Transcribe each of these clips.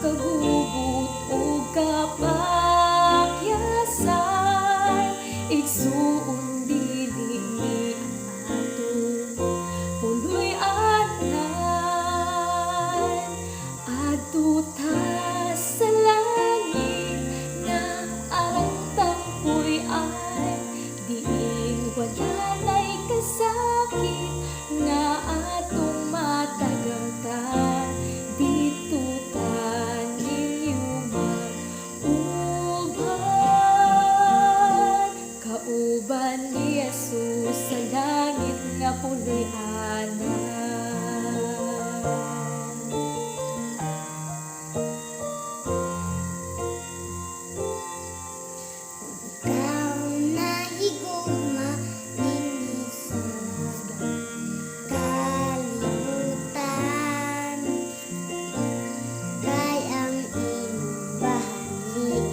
kagugot o kapakyasan, igsuon dili ni aton puloy anan. Adto ta sa langit nga arang tampoy ay diin wala na'y kasakit nga atong matagangtan. Dito ta ninyo mag-uban, kauban ni Jesus sa langit nga puloy anan. Ikaw na higugma ni Jesus, kalibutan, kay ang imong bahali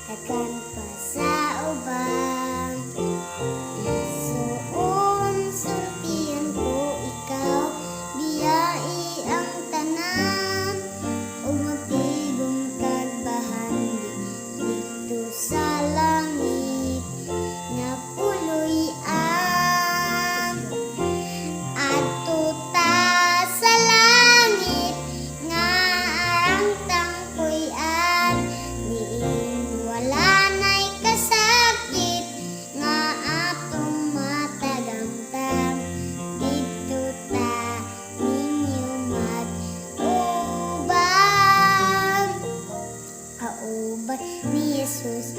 daghan pa sa uban. Suon sultihan ko ikaw, biyai ang tanan, ug magtigom kag bahali dito sa langit nga puloy-an. Adto ta sa langit nga arang tangkoy-an, diin wala na'y kasakit nga atong matagangtang. Dito ta ninyo mag-uban, kauban ni Jesus